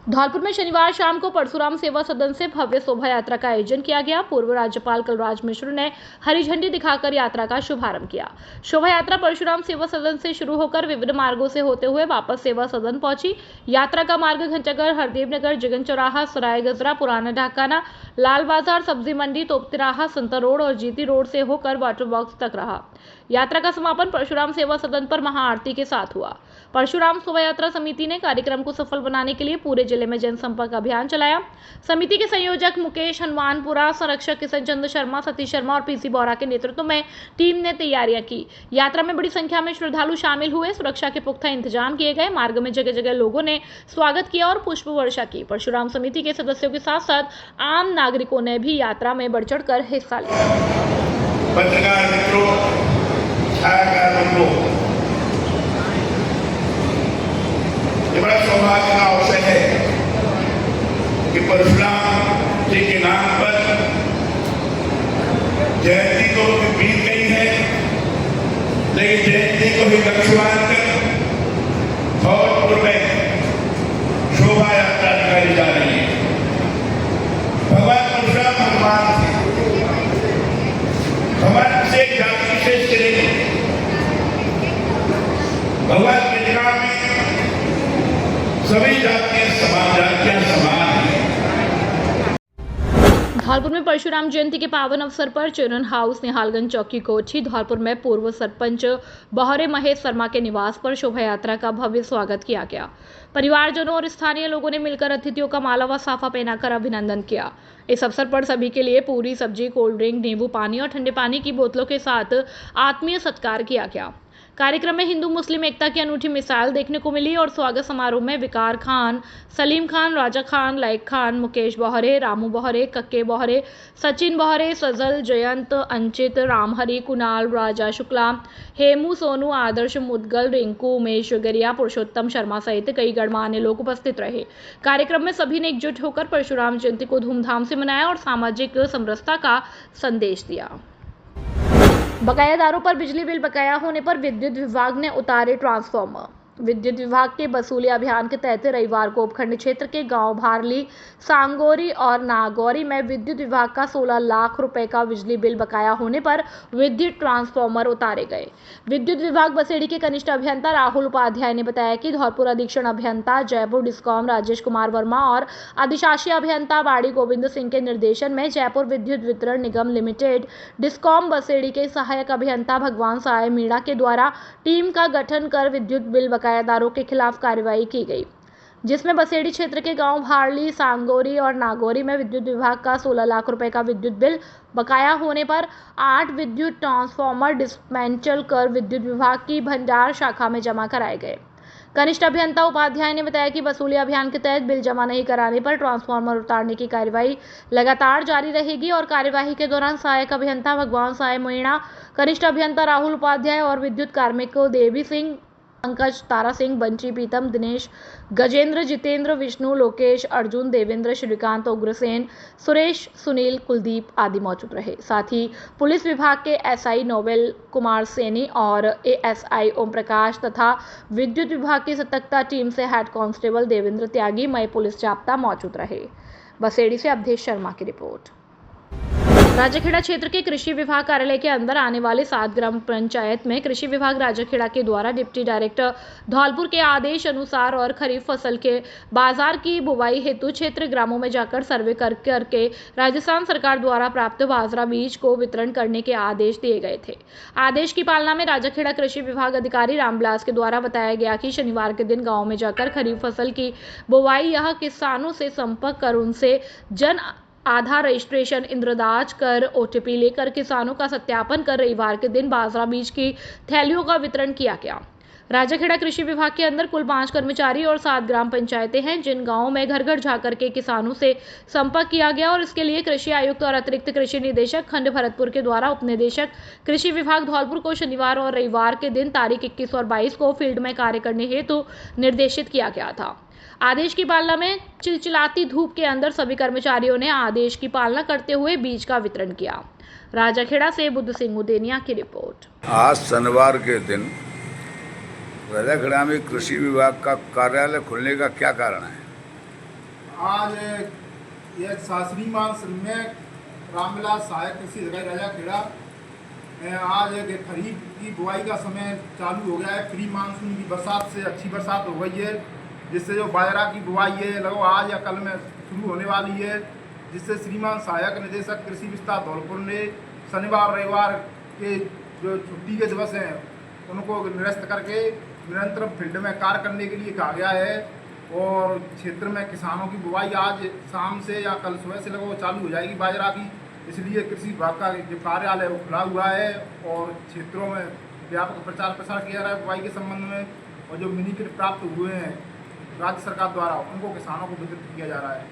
धौलपुर में शनिवार शाम को परशुराम सेवा सदन से भव्य शोभा यात्रा का आयोजन किया गया। पूर्व राज्यपाल कलराज मिश्र ने हरी झंडी दिखाकर यात्रा का शुभारंभ किया। शोभा यात्रा परशुराम सेवा सदन से शुरू होकर विभिन्न मार्गों से होते हुए वापस सेवा सदन पहुंची। यात्रा का मार्ग घंटाघर, हरदेव नगर, जगन चौराहा, सराय गजरा, पुराना ढाकाना, लाल बाजार, सब्जी मंडी, तोप तिराहा, संता रोड और जीती रोड से होकर वाटर बॉक्स तक रहा। यात्रा का समापन परशुराम सेवा सदन पर महाआरती के साथ हुआ। परशुराम शोभा यात्रा समिति ने कार्यक्रम को सफल बनाने के लिए पूरे जिले में जनसंपर्क अभियान चलाया। समिति के संयोजक मुकेश हनुमानपुरा, संरक्षक किशन चंद्र शर्मा, सतीश शर्मा और पीसी बोरा के नेतृत्व में टीम ने तैयारियां की। यात्रा में बड़ी संख्या में श्रद्धालु शामिल हुए। सुरक्षा के पुख्ता इंतजाम किए गए। मार्ग में जगह जगह लोगों ने स्वागत किया और पुष्प वर्षा की। परशुराम समिति के सदस्यों के साथ साथ आम नागरिकों ने भी यात्रा में बढ़ चढ़ कर हिस्सा लिया। पत्रकार मित्रों, छायाकार बंधुओं, ये बड़ा सौभाग्य का अवसर है कि परशुराम जी के नाम पर जयंती तो बीत गई है, लेकिन जयंती को भी लक्ष्यवान कर धौलपुर में शोभा यात्रा निकाली जा रही है। भगवान परशुराम भगवान से जाति श्रेष्ठ नहीं, भगवान के नाम में सभी जातियां समान हैं। धौलपुर में परशुराम जयंती के पावन अवसर पर चिल्ड्रन हाउस, निहालगंज चौकी कोठी, धौलपुर में पूर्व सरपंच बहरे महेश शर्मा के निवास पर शोभा यात्रा का भव्य स्वागत किया गया। परिवारजनों और स्थानीय लोगों ने मिलकर अतिथियों का माला व साफा पहनाकर अभिनंदन किया। इस अवसर पर सभी के लिए पूरी सब्जी, कोल्ड ड्रिंक, नींबू पानी और ठंडे पानी की बोतलों के साथ आत्मीय सत्कार किया गया। कार्यक्रम में हिंदू मुस्लिम एकता की अनूठी मिसाल देखने को मिली और स्वागत समारोह में विकार खान, सलीम खान, राजा खान, लाइक खान, मुकेश बोहरे, रामू बोहरे, कक्के बोहरे, सचिन बोहरे, सजल, जयंत, अंचित, रामहरी, कुणाल, राजा शुक्ला, हेमू, सोनू, आदर्श, मुदगल, रिंकू, उमेश गरिया, पुरुषोत्तम शर्मा सहित कई गणमान्य लोग उपस्थित रहे। कार्यक्रम में सभी ने एकजुट होकर परशुराम जयंती को धूमधाम से मनाया और सामाजिक समरसता का संदेश दिया। बकायादारों पर बिजली बिल बकाया होने पर विद्युत विभाग ने उतारे ट्रांसफार्मर। विद्युत विभाग के वसूली अभियान के तहत रविवार को उपखंड क्षेत्र के गांव भारली, सांगोरी और नागौरी में विद्युत विभाग का 16 लाख रुपए का बिजली बिल बकाया होने पर विद्युत ट्रांसफार्मर उतारे गए। विद्युत विभाग बसेड़ी के कनिष्ठ अभियंता राहुल उपाध्याय ने बताया कि धौलपुर अधीक्षण अभियंता जयपुर डिस्कॉम राजेश कुमार वर्मा और अधिशासी अभियंता बाड़ी गोविंद सिंह के निर्देशन में जयपुर विद्युत वितरण निगम लिमिटेड डिस्कॉम बसेड़ी के सहायक अभियंता भगवान साय मीणा के द्वारा टीम का गठन कर विद्युत बिल बकायादारों के खिलाफ कार्रवाई की गई, जिसमें बसेड़ी क्षेत्र के गांव भारली, सांगोरी और नागौरी में विद्युत विभाग का 16 लाख रुपए का विद्युत बिल बकाया होने पर 8 विद्युत ट्रांसफार्मर डिस्मेंटल कर विद्युत विभाग की भंडार शाखा में जमा कराए गए। कनिष्ठ अभियंता उपाध्याय ने बताया कि वसूली अभियान के तहत बिल जमा नहीं कराने पर ट्रांसफार्मर उतारने की कार्रवाई लगातार जारी रहेगी और कार्यवाही के दौरान सहायक अभियंता भगवान साय मीणा, कनिष्ठ अभियंता राहुल उपाध्याय और विद्युत कार्मिक देवी सिंह, पंकज, तारा सिंह, बंटी, पीतम, दिनेश, गजेंद्र, जितेंद्र, विष्णु, लोकेश, अर्जुन, देवेंद्र, श्रीकांत, उग्रसेन, सुरेश, सुनील, कुलदीप आदि मौजूद रहे। साथ ही पुलिस विभाग के एसआई नोबेल कुमार सैनी और एएसआई ओम प्रकाश तथा विद्युत विभाग की सतर्कता टीम से हेड कांस्टेबल देवेंद्र त्यागी, मई पुलिस जाप्ता मौजूद रहे। बसेड़ी से अवधेश शर्मा की रिपोर्ट। राजाखेड़ा क्षेत्र के कृषि विभाग कार्यालय के अंदर आने वाले 7 ग्राम पंचायत में कृषि विभाग राजाखेड़ा के द्वारा डिप्टी डायरेक्टर धौलपुर के आदेश अनुसार और खरीफ फसल के बाजार की बुवाई हेतु क्षेत्र ग्रामों में जाकर सर्वे करके राजस्थान सरकार द्वारा प्राप्त बाजरा बीज को वितरण करने के आदेश दिए गए थे। आदेश की पालना में राजाखेड़ा कृषि विभाग अधिकारी रामबिलास के द्वारा बताया गया कि शनिवार के दिन गाँव में जाकर खरीफ फसल की बुवाई यह किसानों से संपर्क कर उनसे जन आधार रजिस्ट्रेशन इंद्रदाज कर ओटीपी लेकर किसानों का सत्यापन कर रविवार के दिन बाजरा बीज की थैलियों का वितरण किया गया। राजाखेड़ा कृषि विभाग के अंदर कुल 5 कर्मचारी और 7 ग्राम पंचायतें हैं, जिन गांवों में घर घर जाकर के किसानों से संपर्क किया गया और इसके लिए कृषि आयुक्त और अतिरिक्त कृषि निदेशक खंड भरतपुर के द्वारा उप निदेशक कृषि विभाग धौलपुर को शनिवार और रविवार के दिन तारीख 21 और 22 को फील्ड में कार्य करने हेतु निर्देशित किया गया था। आदेश की पालना में चिलचिलाती धूप के अंदर सभी कर्मचारियों ने आदेश की पालना करते हुए बीज का वितरण किया। राजाखेड़ा से बुद्ध सिंह उदेनिया की रिपोर्ट। आज शनिवार के दिन राजाखेड़ा में कृषि विभाग का कार्यालय खुलने का क्या कारण है? आज यह श्रीमान श्रीमय रामविलास सहायक कृषि अधिकारी राजा खेड़ा आज खरीफ की बुआई का समय चालू हो गया है। प्री मानसून की बरसात से अच्छी बरसात हो गई है, जिससे जो बाजरा की बुआई है लगभग आज या कल में शुरू होने वाली है, जिससे श्रीमान सहायक निदेशक कृषि विस्तार धौलपुर ने शनिवार रविवार के जो छुट्टी के दिवस हैं उनको निरस्त करके निरंतर फील्ड में कार्य करने के लिए कहा गया है। और क्षेत्र में किसानों की बुआई आज शाम से या कल सुबह से लगभग चालू हो जाएगी बाजरा की, इसलिए कृषि विभाग का जो कार्यालय वो खुला हुआ है और क्षेत्रों में व्यापक प्रचार प्रसार किया जा रहा है बुआई के संबंध में। और जो मिनी किट प्राप्त हुए हैं राज्य सरकार द्वारा उनको किसानों को वितरित किया जा रहा है।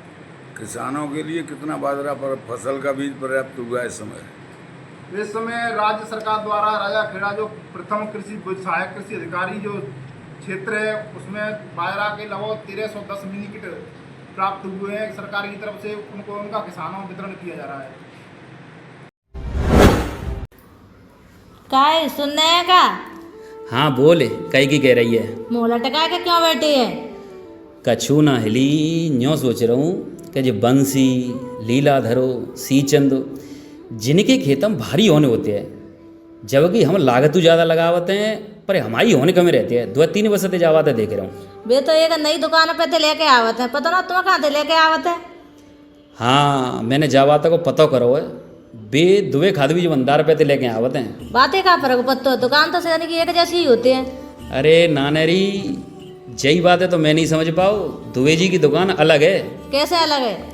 किसानों के लिए कितना बाजरा पर फसल का बीज पर्याप्त हुआ है इस समय? इस समय राज्य सरकार द्वारा राजा खेड़ा जो प्रथम कृषि सहायक कृषि अधिकारी जो क्षेत्र है उसमें बाजरा के लगभग 1310 मिनी किट प्राप्त हुए हैं सरकार की तरफ से, उनको उनका किसानों में वितरण किया जा रहा है। काय सुनने का? हाँ बोले, कई की कह रही है? मुँह लटका के क्यों बैठी है? कछू ना हिली, न्यों सोच रहा हूँ कि जो बंसी, लीलाधरो, सीचंद जिनके खेतम भारी होने होते हैं, जबकि हम लागत ज़्यादा लगावते हैं पर हमारी होने कमी रहती है। 2-3 वर्ष से जावाते देख रहा हूँ। वे तो एक नई दुकान पे थे लेके आवत है, पता ना तुम कहाँ थे लेके आवत है? हाँ मैंने जावाता को पता करो है, बे दुए खाद बीज 15 रुपये ते लेके आवत हैं। बातें का फर्क पत्तो, दुकान तो यानी कि एक जैसी ही होती है। अरे नानेरी यही बात है तो मैं नहीं समझ पाओ, दुबे जी की दुकान अलग है। कैसे अलग है?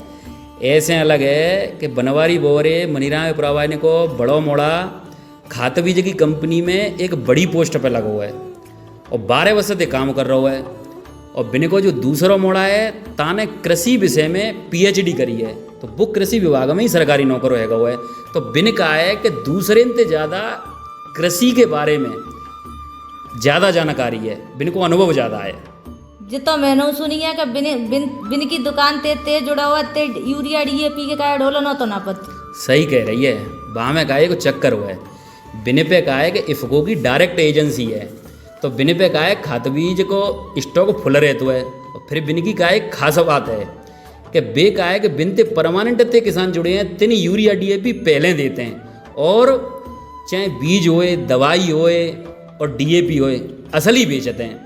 ऐसे अलग है कि बनवारी बोरे मनीराम प्रवाहिनी को बड़ो मोड़ा खाद बीज की कंपनी में एक बड़ी पोस्ट पे लगा हुआ है और 12 वर्ष से काम कर रहा है। और बिन को जो दूसरा मोड़ा है ताने कृषि विषय में PhD करी है, तो वो कृषि विभाग में ही सरकारी नौकर रहेगा हुआ है। तो बिन का है कि दूसरे से ज़्यादा कृषि के बारे में ज़्यादा जानकारी है, बिन को अनुभव ज़्यादा है। जितो मैंने सुनी है कि बिन की दुकान ते जुड़ा हुआ ते यूरिया DAP के का ढोलो ना तो ना पत। सही कह रही है, वहाँ में का है को चक्कर हुआ है। बिन पे का है कि इफ़को की डायरेक्ट एजेंसी है, तो बिन पे का है खाद बीज को स्टॉक फुल रहता है। और फिर बिन की का एक खास बात है कि बे का है कि बिन ते परमानेंट ते किसान जुड़े हैं, तीन यूरिया DAP पहले देते हैं और चाहे बीज होए, दवाई होए और DAP होए असली बेचते हैं।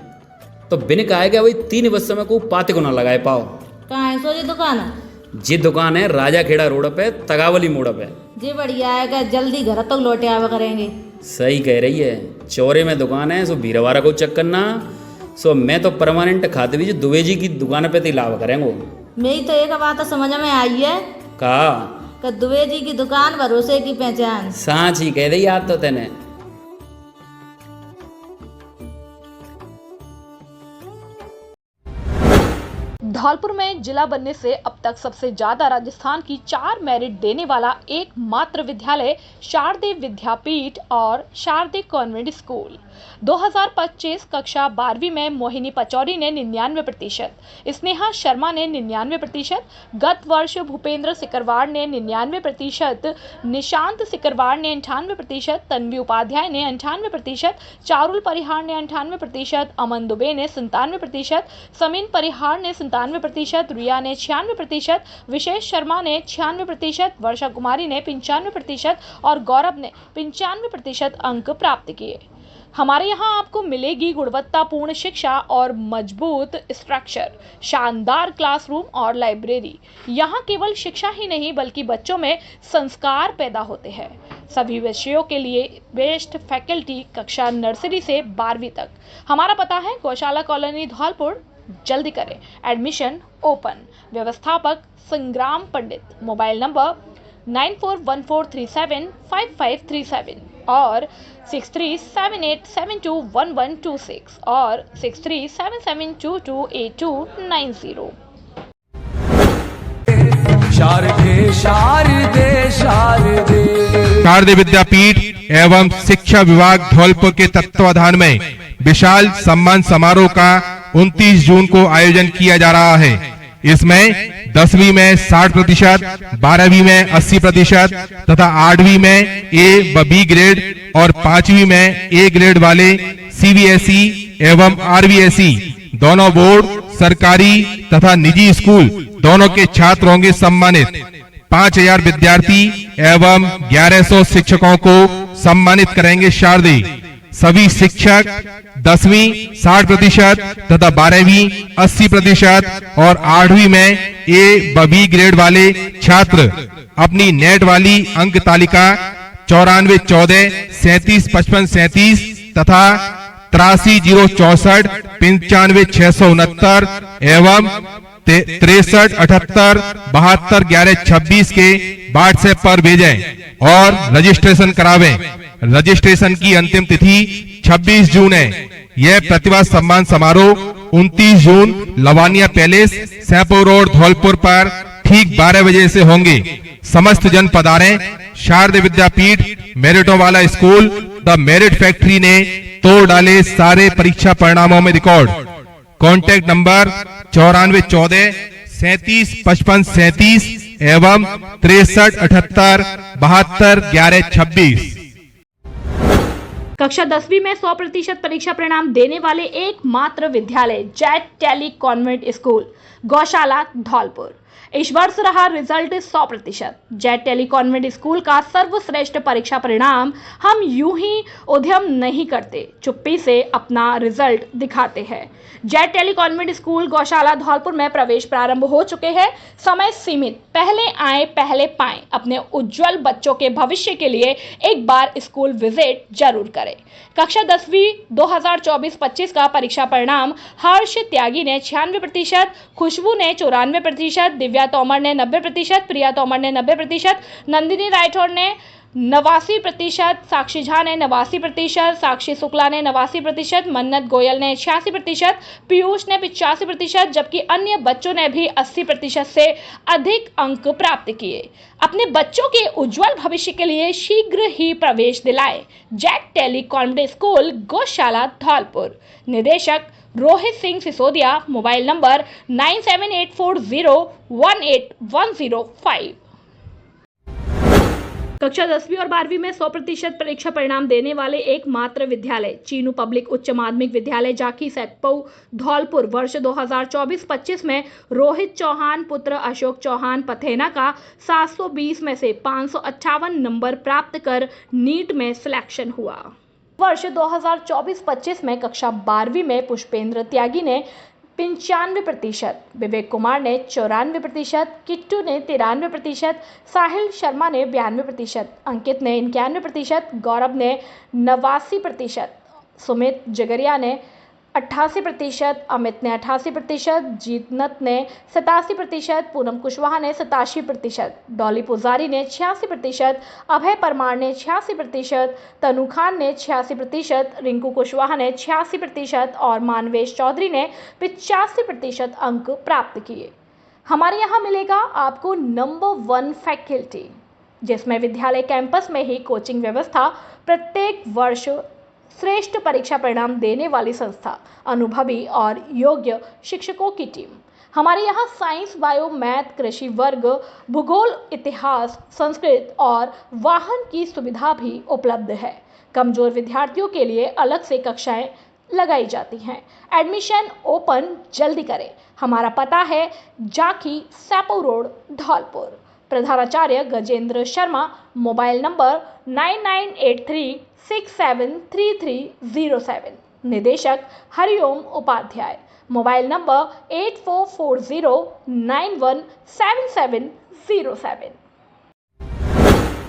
तो बिन का है कि भाई 3 वर्ष में को पाते को ना लगाए पाओ। कहाँ है सो जी दुकान? जी दुकान है राजा खेड़ा रोड पे, तगावली मोड़ पे। जी बढ़िया है कि जल्दी घर तक लौटे आवा करेंगे। सही कह रही है, चौरे में दुकान है, सो भीरवारा को चक्कर ना, सो मैं तो परमानेंट खाद बीज दुबे जी की दुकान पे तो लाभ करेंगे। मेरी तो एक बात समझ में आई है कि दुबे जी की दुकान भरोसे की पहचान। सांच ही कह रही याद तो तेने। धौलपुर में जिला बनने से अब तक सबसे ज्यादा राजस्थान की 4 मेरिट देने वाला एकमात्र विद्यालय शारदीय विद्यापीठ और शारदीय कॉन्वेंट स्कूल। 2025 कक्षा 12वीं में मोहिनी पचौरी ने 99%, स्नेहा शर्मा ने 99%, गत वर्ष भूपेंद्र सिकरवार ने 99%, निशांत सिकरवार ने 98%, तन्वी उपाध्याय ने 98%, चारुल परिहार ने 98%, अमन दुबे ने 97%, समीन परिहार ने 97%, रिया ने 96%, विशेष शर्मा ने 96%, वर्षा कुमारी ने 95% और गौरव ने 95% अंक प्राप्त किए। हमारे यहाँ आपको मिलेगी गुणवत्तापूर्ण शिक्षा और मजबूत स्ट्रक्चर, शानदार क्लासरूम और लाइब्रेरी। यहाँ केवल शिक्षा ही नहीं बल्कि बच्चों में संस्कार पैदा होते हैं। सभी विषयों के लिए बेस्ट फैकल्टी कक्षा नर्सरी से 12वीं तक। हमारा पता है गौशाला कॉलोनी धौलपुर। जल्दी करें, एडमिशन ओपन। व्यवस्थापक संग्राम पंडित। मोबाइल नंबर 9414375537 और 6378721126 और 6377228290। शारदीय विद्यापीठ एवं शिक्षा विभाग धौलपुर के तत्वाधान में विशाल सम्मान समारोह का 29 जून को आयोजन किया जा रहा है। इसमें 10वीं में 60%, 12वीं में 80% तथा 8वीं में A व B ग्रेड और 5वीं में A ग्रेड वाले CBSE एवं RVSE दोनों बोर्ड, सरकारी तथा निजी स्कूल दोनों के छात्र होंगे सम्मानित। 5000 विद्यार्थी एवं 1100 शिक्षकों को सम्मानित करेंगे शारदी। सभी शिक्षक 10वीं 60% तथा 12वीं 80% और 8वीं में A व B ग्रेड वाले छात्र अपनी नेट वाली अंक तालिका 94 14 37 55 37 तथा 83 064 95 669 एवं 63 78 72 11 26 के व्हाट्सएप पर भेजें और रजिस्ट्रेशन करावें। रजिस्ट्रेशन की अंतिम तिथि 26 जून है। यह प्रतिभा सम्मान समारोह 29 जून लवानिया पैलेस, सैंपो रोड, धौलपुर पर ठीक 12 बजे से होंगे। समस्त जन पधारें। शारदीय विद्यापीठ, मेरिटों वाला स्कूल, द मेरिट फैक्ट्री ने तोड़ डाले सारे परीक्षा परिणामों में रिकॉर्ड। कॉन्टैक्ट नंबर 94 14 37 55 37 एवं 63 78 72 11 26। कक्षा 10वीं में 100% परीक्षा परिणाम देने वाले एकमात्र विद्यालय jet tele convent school, Gaushala, Dholpur. इस वर्ष रहा रिजल्ट 100%। जेट टेली कॉन्वेंट स्कूल का सर्वश्रेष्ठ परीक्षा परिणाम हम यूं ही उद्यम नहीं करते, चुप्पी से अपना रिजल्ट दिखाते हैं। Jet tele convent school, Gaushala, Dholpur में प्रवेश प्रारंभ हो चुके हैं। समय सीमित, पहले आए पहले पाएं। अपने उज्जवल बच्चों के भविष्य के लिए एक बार स्कूल विजिट जरूर करें। कक्षा 10वीं 2024-25 का परीक्षा परिणाम हर्ष त्यागी ने 96%, खुशबू ने 94%, दिव्या तोमर ने 90%, प्रिया तोमर ने 90%, नंदिनी राठौर ने 89%, साक्षी झा ने 89%, साक्षी शुक्ला ने 89%, मन्नत गोयल ने 86%, पीयूष ने 85%, जबकि अन्य बच्चों ने भी 80% से अधिक अंक प्राप्त किए। अपने बच्चों के उज्जवल भविष्य के लिए शीघ्र ही प्रवेश दिलाएं। Jet tele convent school, Gaushala, Dholpur. निदेशक रोहित सिंह सिसोदिया। Mobile number 9784018105। कक्षा 10वीं और 12वीं में 100% परीक्षा परिणाम देने वाले एकमात्र विद्यालय चीनू पब्लिक उच्च माध्यमिक विद्यालय, जाकी सैकपऊ, धौलपुर। वर्ष 2024-25 में रोहित चौहान पुत्र अशोक चौहान पथेना का 720 में से 558 नंबर प्राप्त कर नीट में सिलेक्शन हुआ। वर्ष 2024-25 में कक्षा 12वीं में पुष्पेंद्र त्यागी ने 95%, विवेक कुमार ने 94%, किट्टू ने 93%, साहिल शर्मा ने 92%, अंकित ने 91%, गौरव ने 89%, सुमित जगरिया ने 88%, अमित ने 88%, जीतनत ने 87%, पूनम कुशवाहा ने 87%, डॉली पुजारी ने 86%, अभय परमार ने 86%, तनु खान ने 86%, रिंकू कुशवाहा ने 86% और मानवेश चौधरी ने 85% अंक प्राप्त किए। हमारे यहाँ मिलेगा आपको नंबर 1 फैकल्टी, जिसमें विद्यालय कैंपस में ही कोचिंग व्यवस्था, प्रत्येक वर्ष श्रेष्ठ परीक्षा परिणाम देने वाली संस्था, अनुभवी और योग्य शिक्षकों की टीम। हमारे यहाँ साइंस, बायो, मैथ, कृषि वर्ग, भूगोल, इतिहास, संस्कृत और वाहन की सुविधा भी उपलब्ध है। कमजोर विद्यार्थियों के लिए अलग से कक्षाएं लगाई जाती हैं। एडमिशन ओपन जल्दी करें। हमारा पता है जाकी सैपो रोड, धौलपुर। प्रधानाचार्य गजेंद्र शर्मा। Mobile number 9983673307। निदेशक हरिओम उपाध्याय। Mobile number 8440917707।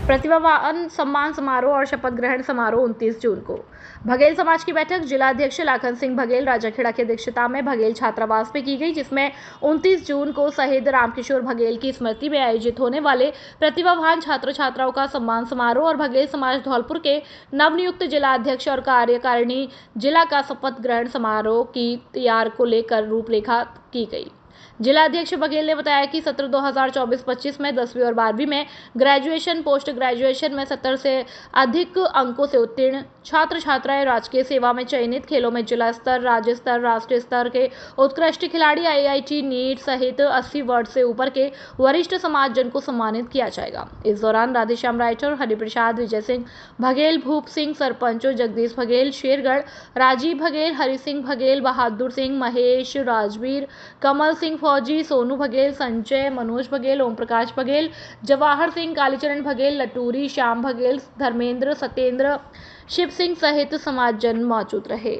प्रतिभावान सम्मान समारोह और शपथ ग्रहण समारोह 29 जून को। बघेल समाज की बैठक जिलाध्यक्ष लाखन सिंह बघेल राजाखेड़ा की अध्यक्षता में बघेल छात्रावास में की गई, जिसमें 29 जून को शहीद रामकिशोर बघेल की स्मृति में आयोजित होने वाले प्रतिभावान छात्र छात्राओं का सम्मान समारोह और बघेल समाज धौलपुर के नवनियुक्त जिलाध्यक्ष और कार्यकारिणी जिला का शपथ ग्रहण समारोह की तैयार को लेकर रूपरेखा की गई। जिलाध्यक्ष बघेल ने बताया कि सत्र 2024-25 में 10वीं और 12वीं में ग्रेजुएशन, पोस्ट ग्रेजुएशन में 70 से अधिक अंकों से उत्तीर्ण छात्र छात्राएं राजकीय सेवा में चयनित, खेलों में जिला स्तर, राज्य स्तर, राष्ट्रीय स्तर के उत्कृष्ट खिलाड़ी, IIT, नीट सहित 80 वर्ष से ऊपर के वरिष्ठ समाजजन को सम्मानित किया जाएगा। इस दौरान राधेश्याम राठौर, हरिप्रसाद, विजय सिंह बघेल, भूप सिंह, सरपंचों जगदीश बघेल, शेरगढ़, राजीव बघेल, हरि सिंह बघेल, बहादुर सिंह, महेश, राजवीर, कमल सिंह फौजी, सोनू बघेल, संजय, मनोज बघेल, ओम प्रकाश बघेल, जवाहर सिंह, कालीचरण बघेल, लटूरी, श्याम बघेल, धर्मेंद्र, सत्येंद्र, शिव सिंह सहित समाजजन मौजूद रहे।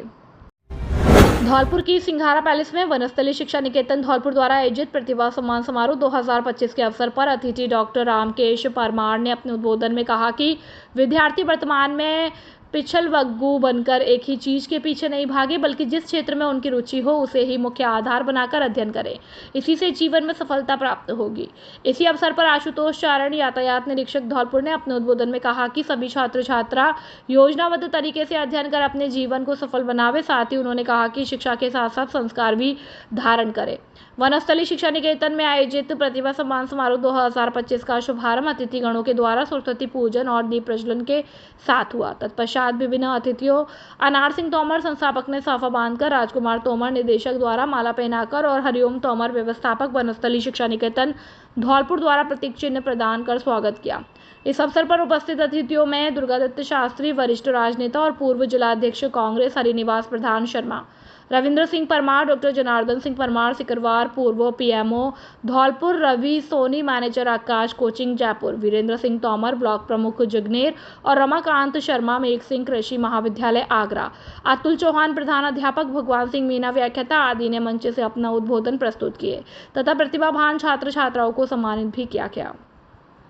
धौलपुर की सिंघारा पैलेस में वनस्थली शिक्षा निकेतन धौलपुर द्वारा आयोजित प्रतिभा सम्मान समारोह 2025 के अवसर पर अतिथि डॉक्टर रामकेश परमार ने अपने उद्बोधन में कहा कि विद्यार्थी वर्तमान में पिछलवग्गू बनकर एक ही चीज के पीछे नहीं भागे, बल्कि जिस क्षेत्र में उनकी रुचि हो उसे ही मुख्य आधार बनाकर अध्ययन करें। इसी से जीवन में सफलता प्राप्त होगी। इसी अवसर पर आशुतोष चारण, यातायात निरीक्षक धौलपुर ने अपने उद्बोधन में कहा कि सभी छात्र छात्रा योजनाबद्ध तरीके से अध्ययन कर अपने जीवन को सफल बनावे। साथ ही उन्होंने कहा कि शिक्षा के साथ साथ संस्कार भी धारण करें। वनस्थली शिक्षा निकेतन में आयोजित प्रतिभा सम्मान समारोह 2025 का शुभारंभ अतिथि गणों के द्वारा सरस्वती पूजन और दीप प्रज्वलन के साथ हुआ। तत्पश्चात विभिन्न अतिथियों अनार सिंह तोमर संस्थापक ने साफा बांधकर, राजकुमार तोमर निदेशक द्वारा माला पहनाकर और हरिओम तोमर व्यवस्थापक वनस्थली शिक्षा निकेतन धौलपुर द्वारा प्रतीक चिन्ह प्रदान कर स्वागत किया। इस अवसर पर उपस्थित अतिथियों में दुर्गादत्त शास्त्री, वरिष्ठ राजनेता और पूर्व जिलाध्यक्ष कांग्रेस हरिनिवास प्रधान शर्मा, रविंद्र सिंह परमार, डॉक्टर जनार्दन सिंह परमार सिकरवार, पूर्व पीएमओ धौलपुर, रवि सोनी, मैनेजर आकाश कोचिंग जयपुर, वीरेंद्र सिंह तोमर, ब्लॉक प्रमुख जगनेर और रमाकांत शर्मा, मेघ सिंह कृषि महाविद्यालय आगरा, अतुल चौहान प्रधान अध्यापक, भगवान सिंह मीना व्याख्याता आदि ने मंच से अपना उद्बोधन प्रस्तुत किए तथा प्रतिभावान छात्र छात्राओं को सम्मानित भी किया गया।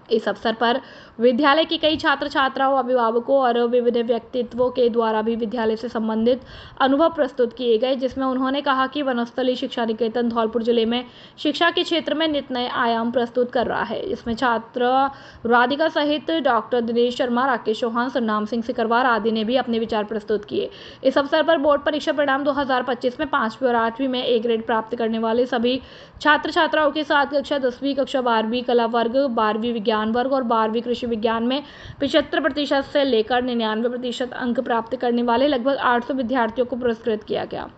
इस अवसर पर विद्यालय की कई छात्र छात्राओं, अभिभावकों और विविध व्यक्तित्वों के द्वारा भी विद्यालय से संबंधित अनुभव प्रस्तुत किए गए, जिसमें उन्होंने कहा कि वनस्थली शिक्षा निकेतन धौलपुर जिले में शिक्षा के क्षेत्र में नित नए आयाम प्रस्तुत कर रहा है। इसमें छात्र राधिका सहित डॉक्टर दिनेश शर्मा, राकेश चौहान, सरनाम सिंह सिकरवार आदि ने भी अपने विचार प्रस्तुत किए। इस अवसर पर बोर्ड परीक्षा परिणाम 2025 में 5वीं और 8वीं में A ग्रेड प्राप्त करने वाले सभी छात्र छात्राओं के साथ कक्षा 10वीं, कक्षा 12वीं कला वर्ग, 12वीं विज्ञान वर्ग और 12वीं कृषि विज्ञान में 75% से लेकर 99% अंक प्राप्त करने वाले लगभग 800 विद्यार्थियों को पुरस्कृत किया गया।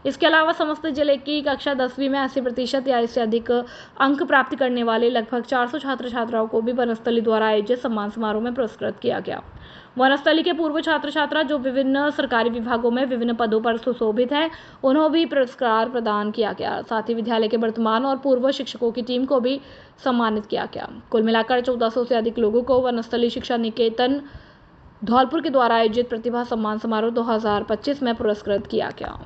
इसके अलावा समस्त जिले की कक्षा 10वीं में 80% या इससे अधिक अंक प्राप्त करने वाले लगभग 400 छात्र छात्राओं को भी वनस्थली द्वारा आयोजित सम्मान समारोह में पुरस्कृत किया गया। वनस्थली के पूर्व छात्र छात्रा जो विभिन्न सरकारी विभागों में विभिन्न पदों पर सुशोभित हैं, उन्हें भी पुरस्कार प्रदान किया गया। साथ ही विद्यालय के वर्तमान और पूर्व शिक्षकों की टीम को भी सम्मानित किया गया। कुल मिलाकर 1400 से अधिक लोगों को वनस्थली शिक्षा निकेतन धौलपुर के द्वारा आयोजित प्रतिभा सम्मान समारोह 2025 में पुरस्कृत किया गया।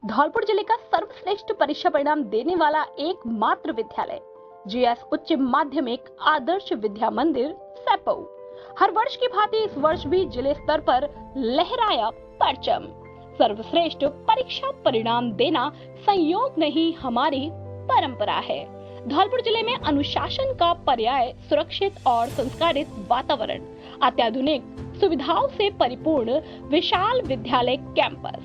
धौलपुर जिले का सर्वश्रेष्ठ परीक्षा परिणाम देने वाला एकमात्र विद्यालय GS उच्च माध्यमिक आदर्श विद्या मंदिर सैपऊ हर वर्ष की भांति इस वर्ष भी जिले स्तर पर लहराया परचम। सर्वश्रेष्ठ परीक्षा परिणाम देना संयोग नहीं, हमारी परंपरा है। धौलपुर जिले में अनुशासन का पर्याय सुरक्षित और संस्कारित वातावरण, अत्याधुनिक सुविधाओं से परिपूर्ण विशाल विद्यालय कैंपस,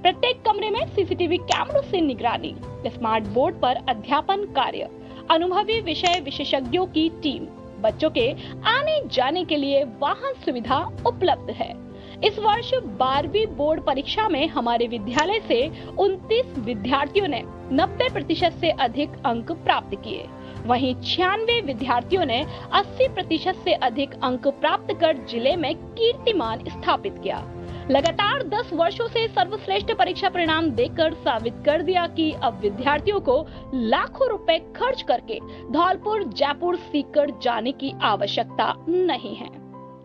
प्रत्येक कमरे में CCTV कैमरों से निगरानी, स्मार्ट बोर्ड पर अध्यापन कार्य, अनुभवी विषय विशेषज्ञों की टीम, बच्चों के आने जाने के लिए वाहन सुविधा उपलब्ध है। इस वर्ष 12वीं बोर्ड परीक्षा में हमारे विद्यालय से 29 विद्यार्थियों ने 90% से अधिक अंक प्राप्त किए। वहीं 96 विद्यार्थियों ने 80% से अधिक अंक प्राप्त कर जिले में कीर्तिमान स्थापित किया। लगातार 10 वर्षों से सर्वश्रेष्ठ परीक्षा परिणाम देकर साबित कर दिया कि अब विद्यार्थियों को लाखों रुपए खर्च करके धौलपुर जयपुर सीकर जाने की आवश्यकता नहीं है।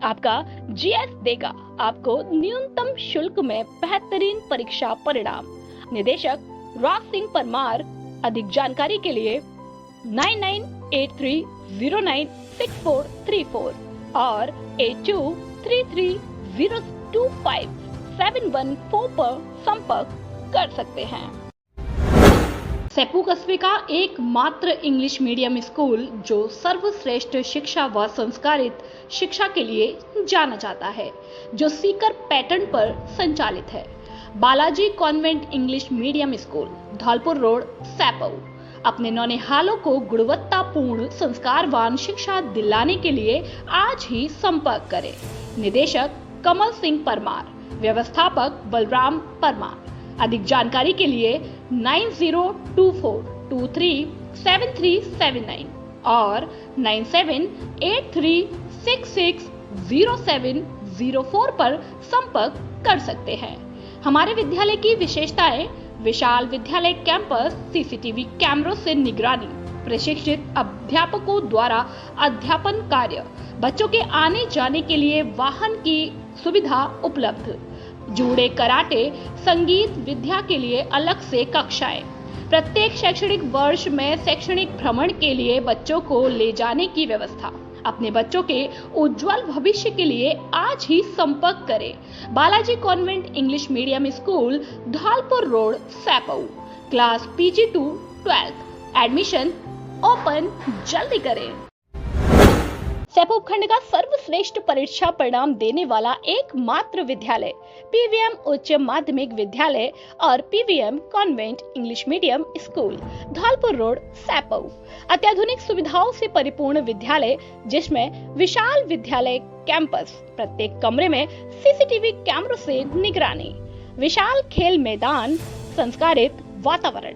आपका GS देगा आपको न्यूनतम शुल्क में बेहतरीन परीक्षा परिणाम। निदेशक राज सिंह परमार। अधिक जानकारी के लिए 9983096434 और 8233025714 पर संपर्क कर सकते हैं। सैपू कस्बे का एकमात्र इंग्लिश मीडियम स्कूल जो सर्वश्रेष्ठ शिक्षा व संस्कारित शिक्षा के लिए जाना जाता है, जो सीकर पैटर्न पर संचालित है। Balaji convent English medium school, Dholpur road, Saipau अपने नौनिहालों को गुणवत्तापूर्ण संस्कारवान शिक्षा दिलाने के लिए आज ही संपर्क करें। निदेशक कमल सिंह परमार, व्यवस्थापक बलराम परमार। अधिक जानकारी के लिए 9024237379 और 9783660704 पर संपर्क कर सकते हैं। हमारे विद्यालय की विशेषताएं विशाल विद्यालय कैंपस सीसीटीवी कैमरों से निगरानी, प्रशिक्षित अध्यापकों द्वारा अध्यापन कार्य, बच्चों के आने जाने के लिए वाहन की सुविधा उपलब्ध, जूडो, कराटे, संगीत विद्या के लिए अलग से कक्षाएं। प्रत्येक शैक्षणिक वर्ष में शैक्षणिक भ्रमण के लिए बच्चों को ले जाने की व्यवस्था। अपने बच्चों के उज्जवल भविष्य के लिए आज ही संपर्क करें Balaji convent English medium school, Dholpur road, Saipau. Class PG to 12, admission open जल्दी करें। सैपऊ उपखंड का सर्वश्रेष्ठ परीक्षा परिणाम देने वाला एकमात्र विद्यालय PVM उच्च माध्यमिक विद्यालय और PVM convent English medium school, Dholpur road, Saipau. अत्याधुनिक सुविधाओं से परिपूर्ण विद्यालय जिसमें विशाल विद्यालय कैंपस, प्रत्येक कमरे में CCTV कैमरों से निगरानी, विशाल खेल मैदान, संस्कारित वातावरण,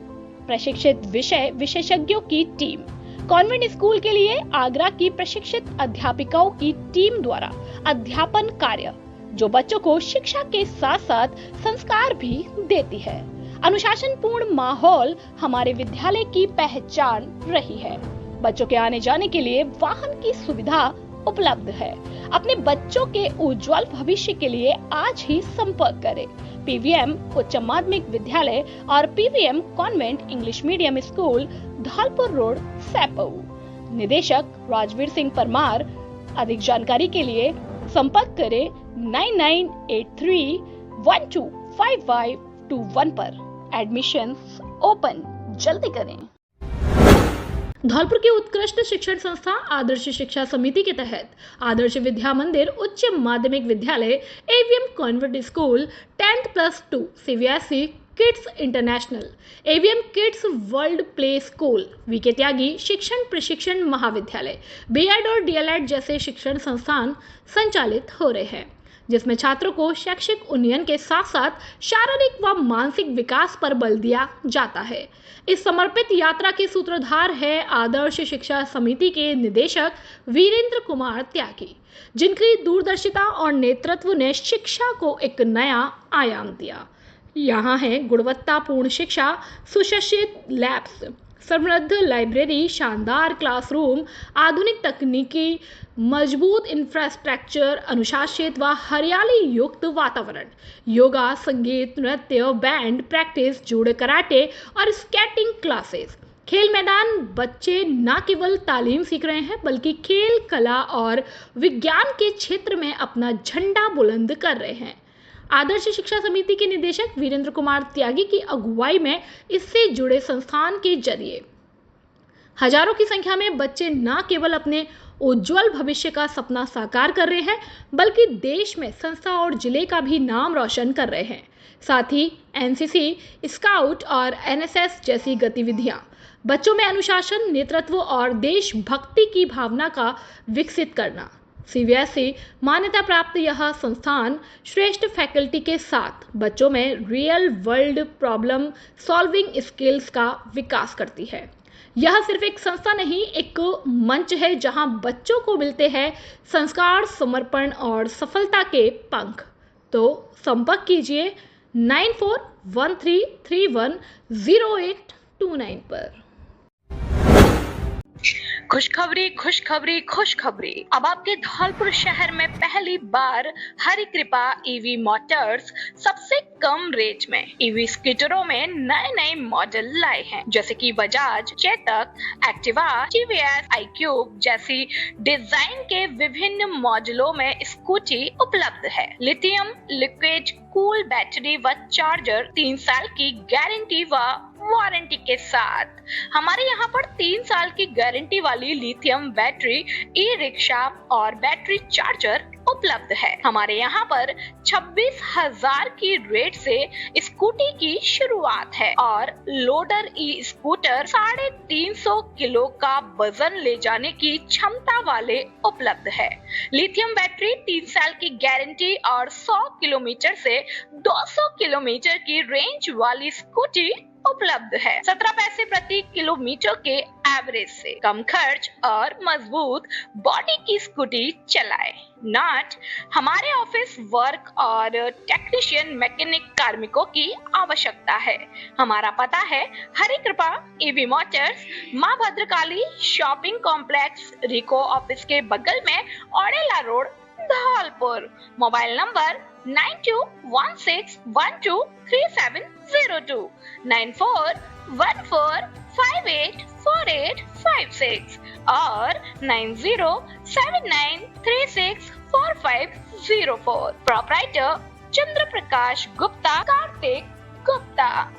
प्रशिक्षित विषय विशेषज्ञों की टीम। कॉन्वेंट स्कूल के लिए आगरा की प्रशिक्षित अध्यापिकाओं की टीम द्वारा अध्यापन कार्य, जो बच्चों को शिक्षा के साथ साथ संस्कार भी देती है। अनुशासनपूर्ण माहौल हमारे विद्यालय की पहचान रही है। बच्चों के आने जाने के लिए वाहन की सुविधा उपलब्ध है। अपने बच्चों के उज्जवल भविष्य के लिए आज ही संपर्क करें PVM उच्च माध्यमिक विद्यालय और PVM convent English medium school, Dholpur road, Saipau. निदेशक राजवीर सिंह परमार। अधिक जानकारी के लिए संपर्क करें 9983125521 पर। एडमिशंस ओपन जल्दी करें। धौलपुर की उत्कृष्ट शिक्षण संस्था आदर्श शिक्षा समिति के तहत आदर्श विद्या मंदिर उच्च माध्यमिक विद्यालय, AVM convent school 10+2 CBSE kids international, AVM kids world play school, VK त्यागी शिक्षण प्रशिक्षण महाविद्यालय, B.Ed और DLED जैसे शिक्षण संस्थान संचालित हो रहे हैं, जिसमें छात्रों को शैक्षिक उन्नयन के साथ साथ शारीरिक व मानसिक विकास पर बल दिया जाता है। इस समर्पित यात्रा के सूत्रधार है आदर्श शिक्षा समिति के निदेशक वीरेंद्र कुमार त्यागी, जिनकी दूरदर्शिता और नेतृत्व ने शिक्षा को एक नया आयाम दिया। यहाँ है गुणवत्तापूर्ण शिक्षा, सुसज्जित लैब्स, समृद्ध लाइब्रेरी, शानदार क्लासरूम, आधुनिक तकनीकी, मजबूत इंफ्रास्ट्रक्चर, अनुशासित व हरियाली युक्त वातावरण, योगा, संगीत, नृत्य, बैंड प्रैक्टिस, जूडो, कराटे और स्केटिंग क्लासेस, खेल मैदान। बच्चे न केवल तालीम सीख रहे हैं बल्कि खेल, कला और विज्ञान के क्षेत्र में अपना झंडा बुलंद कर रहे हैं। आदर्श शिक्षा समिति के निदेशक वीरेंद्र कुमार त्यागी की अगुवाई में इससे जुड़े संस्थान के जरिए हजारों की संख्या में बच्चे न केवल अपने उज्जवल भविष्य का सपना साकार कर रहे हैं बल्कि देश में संस्था और जिले का भी नाम रोशन कर रहे हैं। साथ ही NCC, स्काउट और NSS जैसी गतिविधियां बच्चों में अनुशासन, नेतृत्व और देशभक्ति की भावना का विकसित करना। CBSE मान्यता प्राप्त यह संस्थान श्रेष्ठ फैकल्टी के साथ बच्चों में real world problem solving skills का विकास करती है। यह सिर्फ एक संस्था नहीं, एक मंच है जहां बच्चों को मिलते हैं संस्कार, समर्पण और सफलता के पंख। तो संपर्क कीजिए 9413310829 पर। खुशखबरी खुशखबरी खुशखबरी। अब आपके धौलपुर शहर में पहली बार हरि कृपा EV मोटर्स सबसे कम रेट में EV स्कूटरों में नए नए मॉडल लाए हैं, जैसे कि Bajaj, Chetak, Activa, TVS, iQube जैसी डिजाइन के विभिन्न मॉडलों में स्कूटी उपलब्ध है। लिथियम लिक्विड कूल बैटरी व चार्जर, 3 साल की गारंटी व वारंटी के साथ। हमारे यहाँ पर 3 साल की गारंटी वाली लिथियम बैटरी, ई-रिक्शा और बैटरी चार्जर उपलब्ध है। हमारे यहाँ पर 26,000 की रेट से स्कूटी की शुरुआत है और लोडर ई स्कूटर 350 किलो का वजन ले जाने की क्षमता वाले उपलब्ध है। लिथियम बैटरी 3 साल की गारंटी और 100 किलोमीटर से 200 किलोमीटर की रेंज वाली स्कूटी उपलब्ध है। 17 पैसे प्रति किलोमीटर के एवरेज से कम खर्च और मजबूत बॉडी की स्कूटी चलाएं। नॉट हमारे ऑफिस वर्क और टेक्नीशियन मैकेनिक कार्मिकों की आवश्यकता है। हमारा पता है हरि कृपा ईवी मोटर्स, माँ भद्रकाली शॉपिंग कॉम्प्लेक्स, रिको ऑफिस के बगल में औड़ेला रोड, धौलपुर। मोबाइल नंबर 9216123702, 9414584856 और 9079364504। प्रोप्राइटर चंद्र प्रकाश गुप्ता, कार्तिक गुप्ता।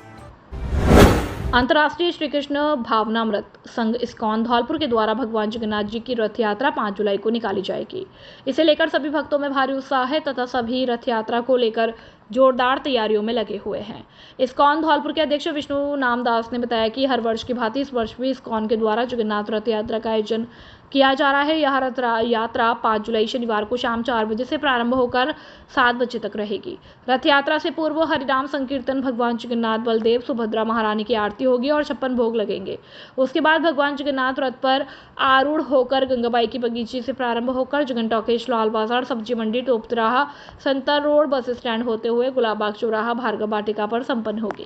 अंतर्राष्ट्रीय श्री कृष्ण भावनामृत संघ इस्कॉन धौलपुर के द्वारा भगवान जगन्नाथ जी की रथ यात्रा 5 जुलाई को निकाली जाएगी। इसे लेकर सभी भक्तों में भारी उत्साह है तथा सभी रथ यात्रा को लेकर जोरदार तैयारियों में लगे हुए हैं। इस्कॉन धौलपुर के अध्यक्ष विष्णु नामदास ने बताया कि हर वर्ष की भांति इस वर्ष भी इस्कॉन के द्वारा जगन्नाथ रथ यात्रा का आयोजन किया जा रहा है। यह रथ यात्रा 5 जुलाई शनिवार को शाम 4 बजे से प्रारंभ होकर 7 बजे तक रहेगी। रथ यात्रा से पूर्व हरिनाम संकीर्तन, भगवान जगन्नाथ, बलदेव, सुभद्रा महारानी की आरती होगी और 56 भोग लगेंगे। उसके बाद भगवान जगन्नाथ रथ पर आरूढ़ होकर गंगाबाई की बगीचे से प्रारंभ होकर जगन टॉकीज, लाल बाजार, सब्जी मंडी, टोप तिराहा, संतर रोड, बस स्टैंड होते हुए गुलाबबाग चौराहा, भार्गव वाटिका पर संपन्न होगी।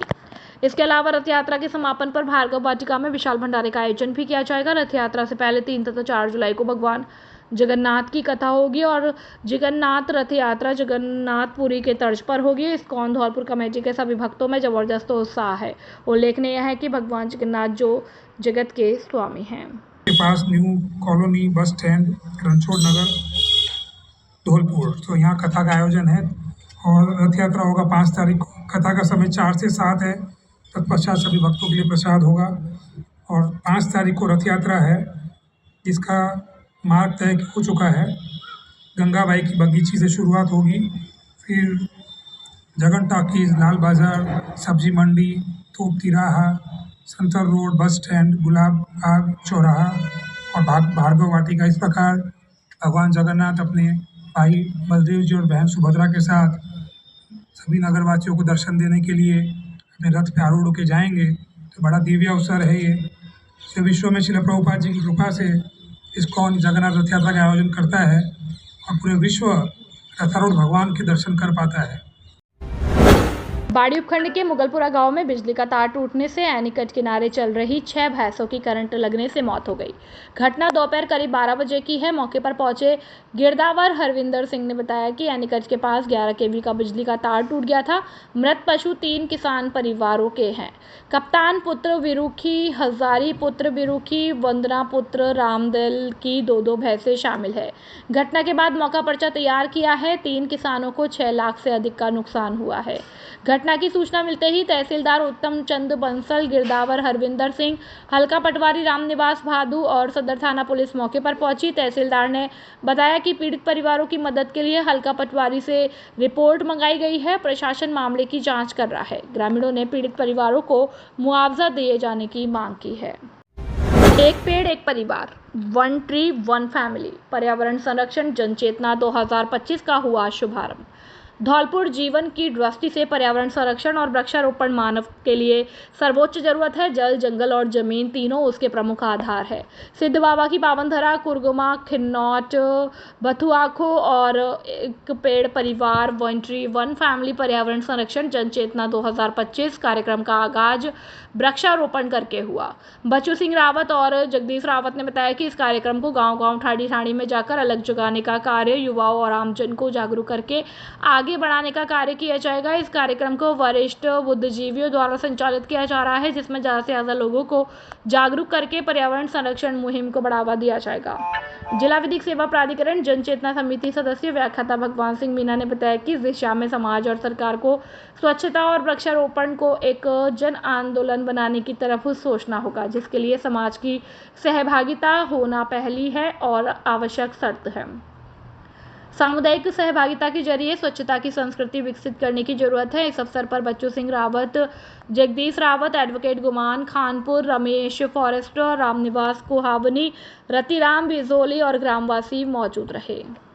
इसके अलावा रथ यात्रा के समापन पर भार्गव वाटिका में विशाल भंडारे का आयोजन भी किया जाएगा। रथ यात्रा से पहले 3 तथा 4 जुलाई को भगवान जगन्नाथ की कथा होगी और जगन्नाथ रथ यात्रा जगन्नाथपुरी के तर्ज पर होगी। इस्कॉन धौलपुर कमेटी के सभी भक्तों में जबरदस्त उत्साह है। उल्लेखनीय है कि भगवान जगन्नाथ जो जगत के स्वामी हैं। के पास new colony bus stand, Ranchhod Nagar, Dholpur, तो यहाँ कथा का आयोजन है और रथ यात्रा होगा 5 तारीख को। कथा का समय 4 से 7 है। तत्पश्चात सभी भक्तों के लिए प्रसाद होगा और 5 तारीख को रथ यात्रा है, जिसका मार्ग तय हो चुका है। गंगाबाई की बगीची से शुरुआत होगी, फिर जगन टॉकीज, लाल बाजार, सब्जी मंडी, तोप तिराहा, संतर road, bus stand, Gulab Bagh चौराहा और भार्गव वाटिका। इस प्रकार भगवान जगन्नाथ अपने भाई बलदेव जी और बहन सुभद्रा के साथ सभी नगरवासियों को दर्शन देने के लिए अपने रथ पे आरूढ़ होकर जाएंगे। तो बड़ा दिव्य अवसर है ये। तो विश्व में श्रील प्रभुपाद जी की कृपा से इस्कॉन जगन्नाथ रथ यात्रा का आयोजन करता है और पूरे विश्व रथारूढ़ भगवान के दर्शन कर पाता है। बाड़ी उपखंड के मुगलपुरा गांव में बिजली का तार टूटने से एनीकट किनारे चल रही 6 भैंसों की करंट लगने से मौत हो गई। घटना दोपहर करीब 12 बजे की है। मौके पर पहुंचे गिरदावर हरविंदर सिंह ने बताया कि एनीकट के पास 11 केवी का बिजली का तार टूट गया था। मृत पशु 3 किसान परिवारों के हैं। कप्तान पुत्र विरुखी, हजारी पुत्र विरुखी, वंदना पुत्र रामदल की 2-2 भैंसें शामिल है। घटना के बाद मौका पर्चा तैयार किया है। 3 किसानों को 6 लाख से अधिक का नुकसान हुआ है। घटना की सूचना मिलते ही तहसीलदार उत्तम चंद बंसल, गिरदावर हरविंदर सिंह, हल्का पटवारी रामनिवास भादु और सदर थाना पुलिस मौके पर पहुंची। तहसीलदार ने बताया कि पीड़ित परिवारों की मदद के लिए हल्का पटवारी से रिपोर्ट मंगाई गई है। प्रशासन मामले की जांच कर रहा है। ग्रामीणों ने पीड़ित परिवारों को मुआवजा दिए जाने की मांग की है। एक पेड़ एक परिवार, 1 ट्री 1 फैमिली पर्यावरण संरक्षण जनचेतना 2025 का हुआ शुभारंभ। धौलपुर जीवन की दृष्टि से पर्यावरण संरक्षण और वृक्षारोपण मानव के लिए सर्वोच्च जरूरत है। जल, जंगल और जमीन तीनों उसके प्रमुख आधार है। सिद्ध बाबा की पावनधरा कुरगुमा, खिन्नौट, बथुआखो और एक पेड़ परिवार 1 ट्री 1 फैमिली पर्यावरण संरक्षण जनचेतना 2025 कार्यक्रम का आगाज वृक्षारोपण करके हुआ। बच्चू सिंह रावत और जगदीश रावत ने बताया कि इस कार्यक्रम को गांव-गांव, ठाड़ी-ठाड़ी में जाकर अलग जगाने का कार्य, युवाओं और आमजन को जागरूक करके आगे बढ़ाने का कार्य किया जाएगा। इस कार्यक्रम को वरिष्ठ बुद्धिजीवियों द्वारा संचालित किया जा रहा है, जिसमें ज़्यादा से ज़्यादा लोगों को जागरूक करके पर्यावरण संरक्षण मुहिम को बढ़ावा दिया जाएगा। जिला विधिक सेवा प्राधिकरण जनचेतना समिति सदस्य व्याख्याता भगवान सिंह मीना ने बताया कि इस दिशा में समाज और सरकार को स्वच्छता और वृक्षारोपण को एक जन आंदोलन बनाने की तरफ सोचना होगा, जिसके लिए समाज की सहभागिता होना पहली है और आवश्यक शर्त है। सामुदायिक सहभागिता के जरिए स्वच्छता की संस्कृति विकसित करने की जरूरत है। इस अवसर पर बच्चू सिंह रावत, जगदीश रावत, एडवोकेट गुमान खानपुर, रमेश फॉरेस्टर, रामनिवास कुहावनी, रतिराम बिजोली और ग्रामवासी मौजूद रहे।